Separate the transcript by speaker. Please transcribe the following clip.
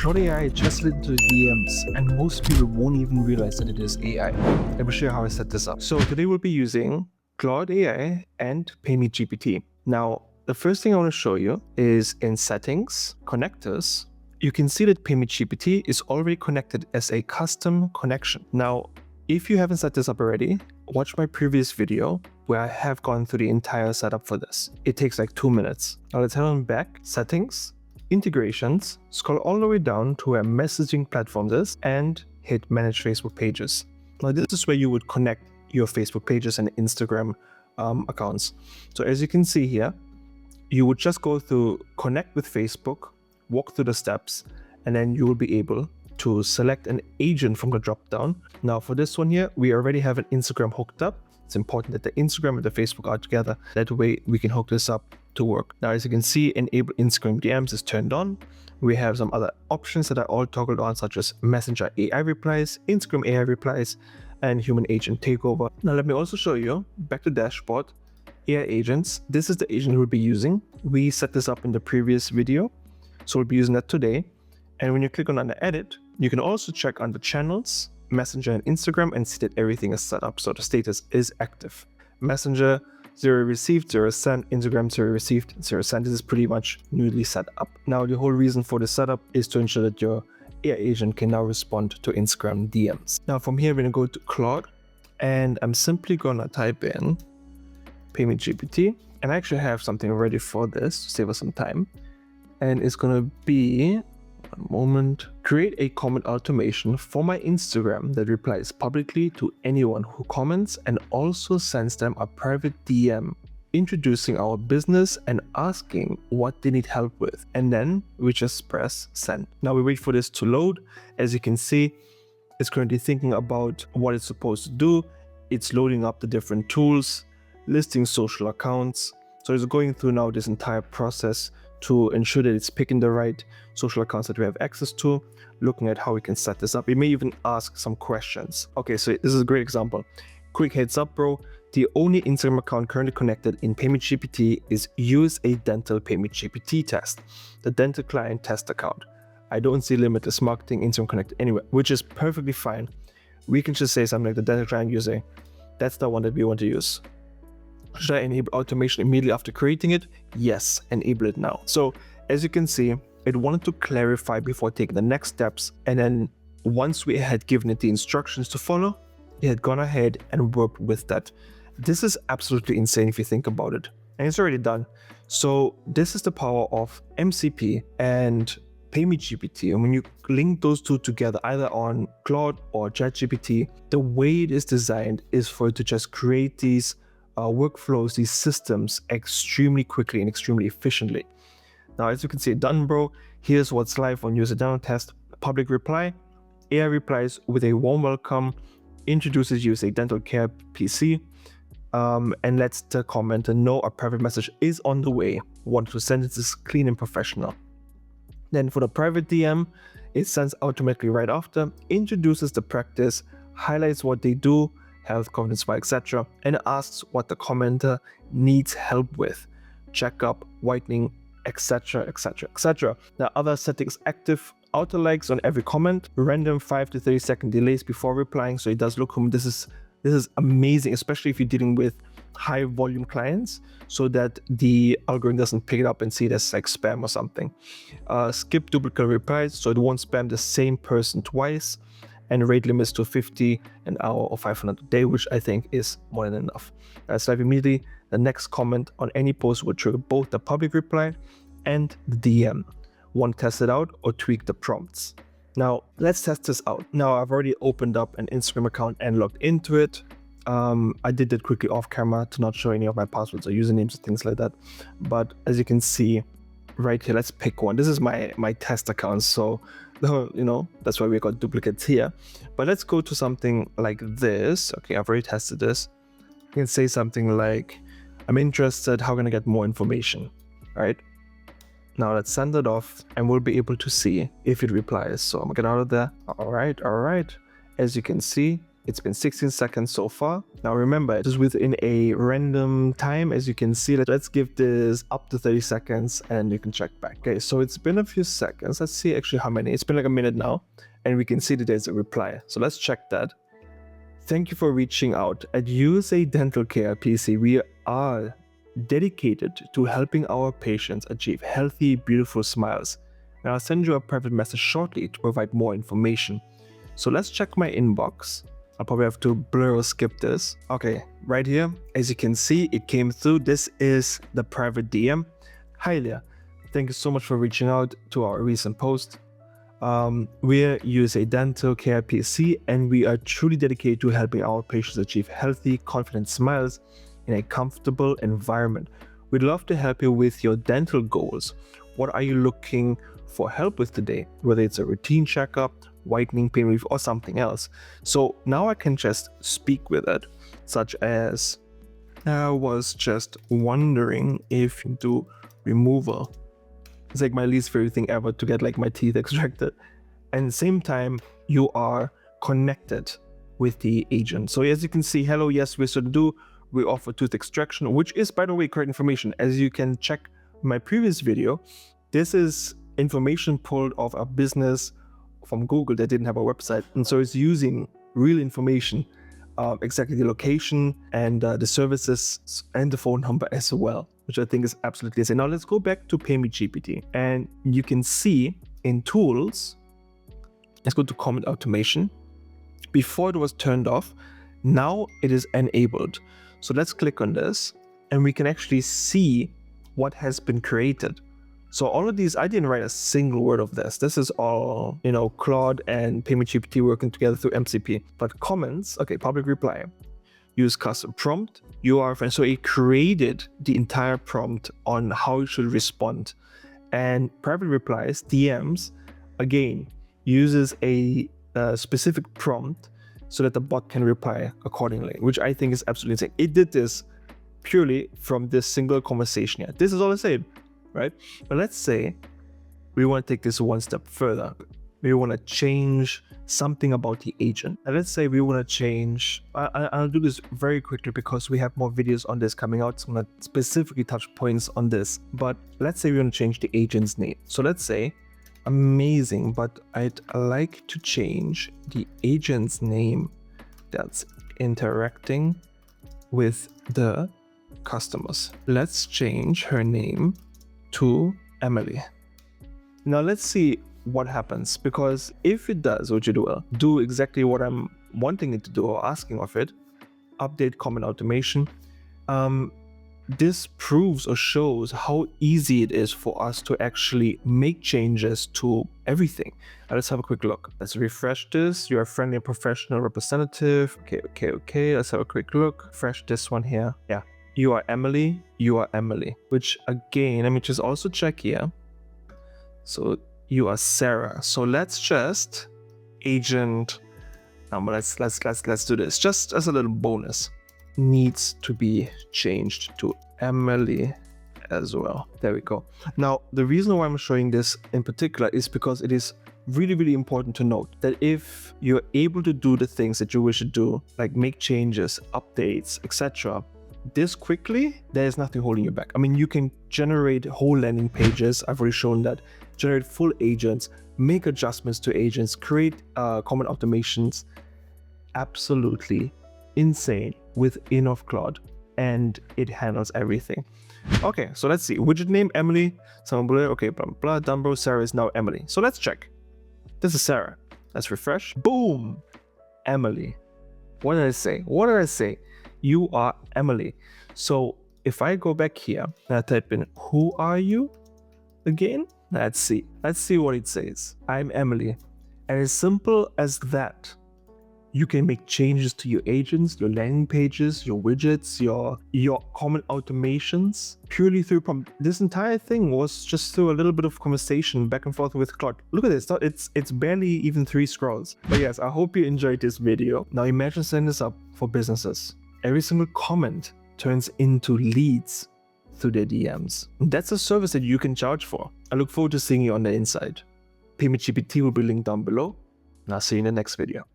Speaker 1: Claude AI just slid into the DMs, and most people won't even realize that it is AI. Let me show you how I set this up. So today we'll be using Claude AI and GPT. Now, the first thing I want to show you is in Settings, Connectors. You can see that GPT is already connected as a custom connection. Now, if you haven't set this up already, watch my previous video where I have gone through the entire setup for this. It takes like 2 minutes. Now let's head on back, Settings, Integrations, scroll all the way down to where messaging platforms is and hit Manage Facebook Pages. Now this is where you would connect your Facebook pages and Instagram accounts. So as you can see here, you would just go through Connect with Facebook, walk through the steps, and then you will be able to select an agent from the drop down. Now for this one here, we already have an Instagram hooked up. It's important that the Instagram and the Facebook are together. That way we can hook this up to work. Now, as you can see, enable Instagram DMs is turned on. We have some other options that are all toggled on, such as Messenger AI replies, Instagram AI replies, and human agent takeover. Now, let me also show you back to dashboard, AI agents. This is the agent we'll be using. We set this up in the previous video, so we'll be using that today. And when you click on under edit, you can also check under channels, Messenger and Instagram, and see that everything is set up. So the status is active. Messenger, 0 received, 0 sent, Instagram, 0 received, 0 sent. This is pretty much newly set up. Now, the whole reason for the setup is to ensure that your AI agent can now respond to Instagram DMs. Now, from here, we're gonna go to Claude, and I'm simply gonna type in GPT, and I actually have something ready for this to save us some time. And it's gonna be, one moment, create a comment automation for my Instagram that replies publicly to anyone who comments and also sends them a private DM introducing our business and asking what they need help with. And then we just press send. Now we wait for this to load. As you can see, it's currently thinking about what it's supposed to do. It's loading up the different tools, listing social accounts. So it's going through now this entire process to ensure that it's picking the right social accounts that we have access to, looking at how we can set this up. We may even ask some questions. Okay, so this is a great example. Quick heads up, bro. The only Instagram account currently connected in GPT is USA Dental GPT test, the dental client test account. I don't see limitless marketing Instagram connected anywhere, which is perfectly fine. We can just say something like the dental client USA. That's the one that we want to use. Should I enable automation immediately after creating it? Yes, enable it now. So as you can see, it wanted to clarify before taking the next steps. And then once we had given it the instructions to follow, it had gone ahead and worked with that. This is absolutely insane if you think about it. And it's already done. So this is the power of MCP and GPT. And when you link those two together, either on Claude or ChatGPT, the way it is designed is for it to just create these workflows, these systems extremely quickly and extremely efficiently. Now, as you can see, done, bro. Here's what's live on user demo test. Public reply, AI replies with a warm welcome, introduces USA Dental Care PC, and lets the commenter know a private message is on the way. 1 to 2 sentences, clean and professional. Then for the private DM, it sends automatically right after, introduces the practice, highlights what they do, health, confidence, spa, etc., and asks what the commenter needs help with, checkup, whitening, etc., etc., etc. Now, other settings active, auto likes on every comment, random 5 to 30 second delays before replying, so it does look home. This is amazing, especially if you're dealing with high volume clients, so that the algorithm doesn't pick it up and see it as like spam or something. Skip duplicate replies, so it won't spam the same person twice. And rate limits to 50 an hour or 500 a day, which I think is more than enough. So immediately, the next comment on any post will trigger both the public reply and the DM. Want to test it out or tweak the prompts? Now, let's test this out. Now, I've already opened up an Instagram account and logged into it. I did that quickly off camera to not show any of my passwords or usernames or things like that. But as you can see right here, let's pick one. This is my test account, so that's why we got duplicates here. But let's go to something like this. Okay, I've already tested this. You can say something like, I'm interested, how can I get more information? All right. Now let's send it off and we'll be able to see if it replies. So I'm gonna get out of there. All right. As you can see, It's been 16 seconds so far. Now remember, it is within a random time, as you can see. Let's give this up to 30 seconds and you can check back. Okay, so it's been a few seconds. Let's see actually how many. It's been like a minute now, and we can see that there's a reply. So let's check that. Thank you for reaching out. At USA Dental Care PC, we are dedicated to helping our patients achieve healthy, beautiful smiles. And I'll send you a private message shortly to provide more information. So let's check my inbox. I'll probably have to blur or skip this. Okay, right here, as you can see, it came through. This is the private DM. Hi Leah, thank you so much for reaching out to our recent post. We're USA Dental Care PC, and we are truly dedicated to helping our patients achieve healthy, confident smiles in a comfortable environment. We'd love to help you with your dental goals. What are you looking for help with today? Whether it's a routine checkup, whitening, pain relief, or something else. So now I can just speak with it, such as, I was just wondering if you do removal. It's like my least favorite thing ever to get like my teeth extracted. And at the same time, you are connected with the agent. So as you can see, hello, yes, we should do. We offer tooth extraction, which is, by the way, correct information. As you can check my previous video, this is information pulled off a business from Google that didn't have a website. And so it's using real information, exactly the location and the services and the phone number as well, which I think is absolutely insane. Now let's go back to PayMeGPT, and you can see in tools, let's go to comment automation. Before it was turned off, now it is enabled. So let's click on this and we can actually see what has been created. So all of these, I didn't write a single word of this. This is all, Claude and PayMeGPT working together through MCP. But comments, okay, public reply, use custom prompt, URL. So it created the entire prompt on how you should respond. And private replies, DMs, again, uses a specific prompt so that the bot can reply accordingly, which I think is absolutely insane. It did this purely from this single conversation here. This is all I said, right? But let's say we want to take this one step further. We want to change something about the agent. And let's say we want to change, I'll do this very quickly because we have more videos on this coming out. So I'm going to specifically touch points on this. But let's say we want to change the agent's name. So let's say, amazing, but I'd like to change the agent's name that's interacting with the customers. Let's change her name to Emily. Now let's see what happens, because if it does what you do exactly what I'm wanting it to do or asking of it, update comment automation, this proves or shows how easy it is for us to actually make changes to everything. Now let's have a quick look. Let's refresh this. You're a friendly and professional representative. Okay. Let's have a quick look. Refresh this one here. Yeah. You are Emily. You are Emily. Which again, let me just also check here. So you are Sarah. So let's just agent. Let's do this just as a little bonus. Needs to be changed to Emily as well. There we go. Now, the reason why I'm showing this in particular is because it is really, really important to note that if you're able to do the things that you wish to do, like make changes, updates, etc., this quickly, there's nothing holding you back. I mean, you can generate whole landing pages. I've already shown that. Generate full agents, make adjustments to agents, create comment automations. Absolutely insane within of Claude, and it handles everything. Okay, so let's see. Widget name Emily. Okay, blah blah. Dumbo. Sarah is now Emily. So let's check. This is Sarah. Let's refresh. Boom, Emily. What did I say? You are Emily. So if I go back here and I type in who are you again, let's see what it says. I'm Emily. And as simple as that, you can make changes to your agents, your landing pages, your widgets, your comment automations purely through prompt. This entire thing was just through a little bit of conversation back and forth with Claude. Look at this, it's barely even 3 scrolls. But yes, I hope you enjoyed this video. Now imagine setting this up for businesses. Every single comment turns into leads through their DMs. That's a service that you can charge for. I look forward to seeing you on the inside. PayMeGPT will be linked down below, and I'll see you in the next video.